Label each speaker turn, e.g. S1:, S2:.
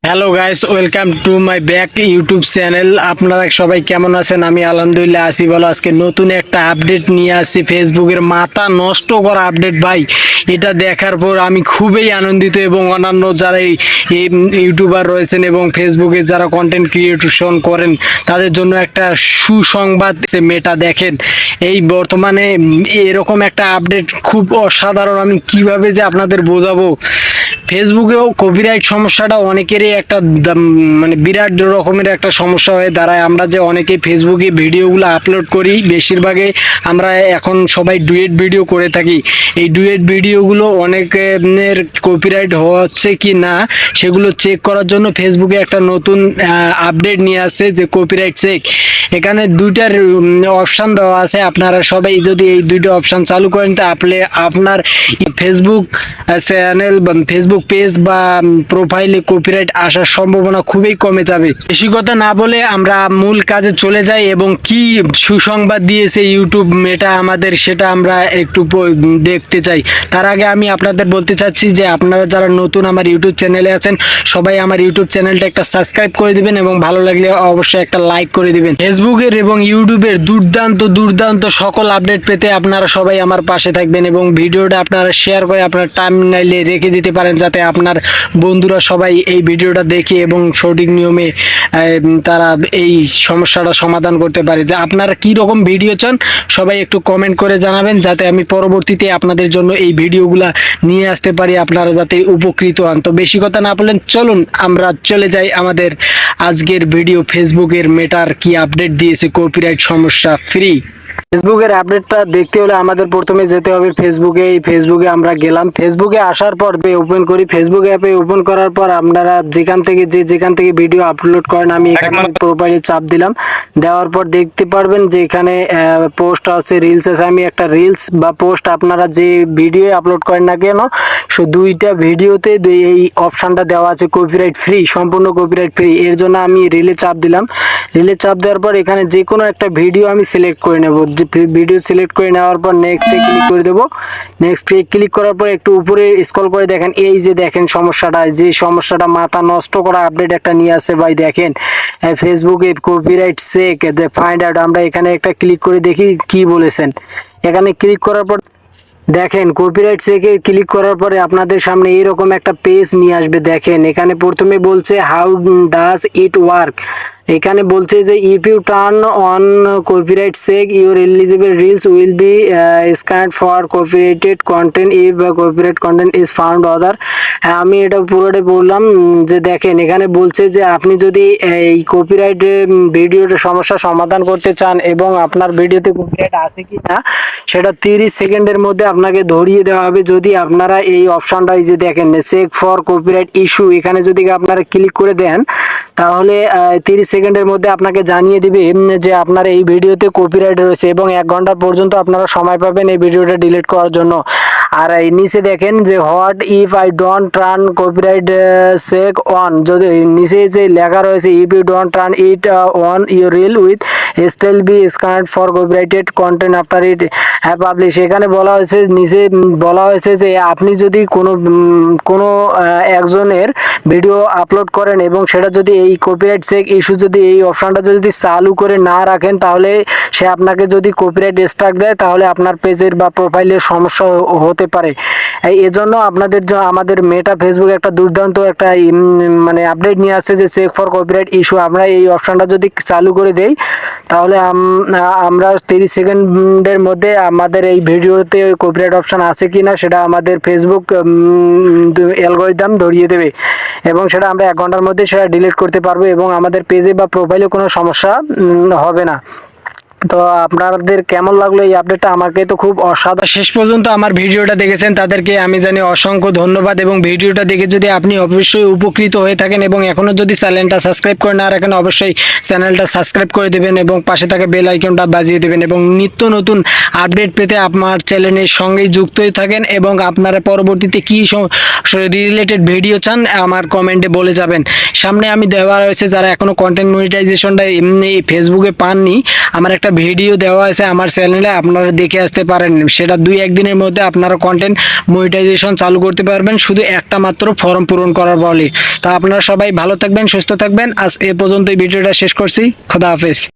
S1: Hello guys, welcome to my back YouTube channel. আপনারা সবাই কেমন আছেন? আমি আলহামদুলিল্লাহ আছি ভালো। আজকে নতুন একটা আপডেট নিয়ে আসছি, ফেসবুকের মাথা নষ্ট করা আপডেট ভাই। এটা দেখার পর আমি খুবই আনন্দিত এবং অন্যান্য যারা এই ইউটিউবার রয়েছেন এবং ফেসবুকে যারা কন্টেন্ট ক্রিয়েশন করেন তাদের জন্য একটা সুসংবাদ। মেটা দেখেন, এই বর্তমানে এরকম একটা আপডেট খুব অসাধারণ। আমি কিভাবে যে আপনাদের বোঝাবো। ফেসবুকেও কপিরাইট সমস্যাটা অনেকেরই একটা মানে বিরাট রকমের একটা সমস্যা হয়ে দাঁড়ায়। আমরা যে অনেকেই ফেসবুকে ভিডিওগুলো আপলোড করি, বেশিরভাগে আমরা এখন সবাই ডুয়েট ভিডিও করে থাকি। এই ডুয়েট ভিডিওগুলো অনেকের কপিরাইট হচ্ছে কি না সেগুলো চেক করার জন্য ফেসবুকে একটা নতুন আপডেট নিয়ে আসছে, যে কপিরাইট চেক। এখানে দুইটার অপশান দেওয়া আছে। আপনারা সবাই যদি এই দুইটা অপশান চালু করেন তা আপনার ফেসবুক চ্যানেল বা ফেসবুক পেজ বা প্রোফাইলে কপিরাইট আসার সম্ভাবনা খুবই কমে যাবে। বেশি কথা না বলে আমরা মূল কাজে চলে যাই এবং কি সুসংবাদ দিয়েছে ইউটিউব মেটা আমাদের, সেটা আমরা একটু দেখতে চাই। তার আগে আমি আপনাদের বলতে চাচ্ছি যে আপনারা যারা নতুন আমার ইউটিউব চ্যানেলে আছেন সবাই আমার ইউটিউব চ্যানেলটা একটা সাবস্ক্রাইব করে দিবেন এবং ভালো লাগলে অবশ্যই একটা লাইক করে দিবেন। ফেসবুকের এবং ইউটিউবের দুর্দান্ত সকল আপডেট পেতে আপনারা সবাই আমার পাশে থাকবেন এবং ভিডিওটা আপনারা শেয়ার করে আপনার টাইমলাইনে রেখে দিতে পারেন, যাতে আপনার বন্ধুরা সবাই এই ভিডিওটা দেখে এবং সঠিক নিয়মে তারা এই সমস্যাটা সমাধান করতে পারে। যে আপনারা কি রকম ভিডিও চান সবাই একটু কমেন্ট করে জানাবেন, যাতে আমি পরবর্তীতে আপনাদের জন্য এই ভিডিওগুলা নিয়ে আসতে পারি, আপনারা যাতে উপকৃত হন। তো বেশি কথা না বলেন, চলুন আমরা চলে যাই আমাদের আজকের ভিডিও। ফেসবুকের মেটার কি আপডেট দিয়েছে কপিরাইট সমস্যা ফ্রি। ফেসবুকের আপডেটটা দেখতে হলে আমাদের প্রথমে যেতে হবে ফেসবুকে। এই ফেসবুকে আমরা গেলাম। ফেসবুকে আসার পর ওপেন করি। ফেসবুক অ্যাপে ওপেন করার পর আপনারা যেখান থেকে ভিডিও আপলোড করেন, আমি এখানে প্রোফাইলে চাপ দিলাম। দেওয়ার পর দেখতে পারবেন যে এখানে পোস্ট আছে, রিলস আছে। আমি একটা রিলস বা পোস্ট, আপনারা যে ভিডিও আপলোড করেন না কেন দুইটা ভিডিওতে এই অপশানটা দেওয়া আছে কপিরাইট ফ্রি, সম্পূর্ণ কপিরাইট ফ্রি। এর জন্য আমি রিলে চাপ দিলাম। রিলে চাপ দেওয়ার পর এখানে যে কোনো একটা ভিডিও আমি সিলেক্ট করে নেব। ভিডিও সিলেক্ট করে নেওয়ার পর নেক্সটে ক্লিক করে দেবো। নেক্সটে ক্লিক করার পর একটু উপরে স্ক্রল করে দেখেন, এই যে দেখেন সমস্যাটা মাথা নষ্ট করা আপডেট একটা নিয়ে আসে ভাই। দেখেন ফেসবুকে কপিরাইট চেক ফাইন্ড আউট। আমরা এখানে একটা ক্লিক করে দেখি কি বলেছেন। এখানে ক্লিক করার পর দেখেন কপিরাইট চেকে ক্লিক করার পরে আপনাদের সামনে এইরকম একটা পেজ নিয়ে আসবে। দেখেন এখানে প্রথমে বলছে হাউ ডাজ ইট ওয়ার্ক। এখানে বলছে যে if you turn on copyright check your eligible reels will be scanned for copyrighted content if copyright content is found other. আমি এটা পুরোটাই বললাম যে দেখেন এখানে বলছে যে আপনি যদি এই কপিরাইট ভিডিওর সমস্যা সমাধান করতে চান এবং আপনার ভিডিওতে কপিরাইট আছে কি না সেটা 30 সেকেন্ডের মধ্যে আপনাকে ধরিয়ে দেওয়া হবে। যদি আপনারা এই অপশনটা এই যে দেখেন চেক ফর কপিরাইট ইস্যু, এখানে যদি আপনারা ক্লিক করে দেন তাহলে 30 সেকেন্ডের মধ্যে আপনাকে জানিয়ে দিবে যে আপনার এই ভিডিওতে কপিরাইট রয়েছে এবং 1 ঘন্টা পর্যন্ত আপনারা সময় পাবেন এই ভিডিওটা ডিলিট করার জন্য। আর এই নিচে দেখেন যে what if I don't turn copyright check on, যদি নিচে যে লেখা রয়েছে if you don't turn it on your reel with still be scanned for copyrighted content after it publish. এখানে বলা হয়েছে, নিচে বলা হয়েছে যে আপনি যদি কোনো একজনের ভিডিও আপলোড করেন এবং সেটা যদি এই কপিরাইট চেক ইস্যু যদি এই অপশনটা যদি চালু করে না রাখেন তাহলে সে আপনাকে যদি কপিরাইট স্ট্রাইক দেয় তাহলে আপনার পেজের বা প্রোফাইলের সমস্যা হতে পারে। এজন্য আমাদের মেটা ফেসবুক একটা দুর্দান্ত একটা মানে আপডেট নিয়ে আসছে যে চেক ফর কপিরাইট ইস্যু। আমরা এই অপশনটা যদি চালু করে দেই তাহলে আমরা 30 সেকেন্ডের মধ্যে আমাদের এই ভিডিওতে কপিরাইট অপশন আছে কি না সেটা আমাদের ফেসবুক অ্যালগরিদম ধরিয়ে দেবে এবং সেটা আমরা 1 ঘন্টার মধ্যে সেটা ডিলিট করতে পারবো এবং আমাদের পেজে বা প্রোফাইলে কোনো সমস্যা হবে না। তো আপনাদের কেমন লাগলো এই আপডেটটা? আমাকে তো খুব অসাধারণ। শেষ পর্যন্ত আমার ভিডিওটা দেখেছেন তাদেরকে আমি জানি অসংখ্য ধন্যবাদ এবং ভিডিওটা দেখে যদি আপনি অবশ্যই উপকৃত হয়ে থাকেন এবং এখনও যদি চ্যানেলটা সাবস্ক্রাইব করে না রাখেন অবশ্যই চ্যানেলটা সাবস্ক্রাইব করে দেবেন এবং পাশে থাকা বেল আইকনটা বাজিয়ে দেবেন এবং নিত্য নতুন আপডেট পেতে আমার চ্যানেলের সঙ্গেই যুক্ত হয়ে থাকেন এবং আপনারা পরবর্তীতে কী রিলেটেড ভিডিও চান আমার কমেন্টে বলে যাবেন। সামনে আমি দেওয়া রয়েছে যারা এখনও কন্টেন্ট মনিটাইজেশনটা এমনি ফেসবুকে পাননি, আমার একটা ভিডিও দেওয়া আছে আমার চ্যানেলে, আপনারা দেখে আসতে পারেন। সেটা 2-1 দিনের মধ্যে আপনারা কন্টেন্ট মনিটাইজেশন চালু করতে পারবেন, শুধু একটা মাত্র ফর্ম পূরণ করার বলে। তা আপনারা সবাই ভালো থাকবেন, সুস্থ থাকবেন। আজ এ পর্যন্ত ভিডিওটা শেষ করছি। খোদা হাফেজ।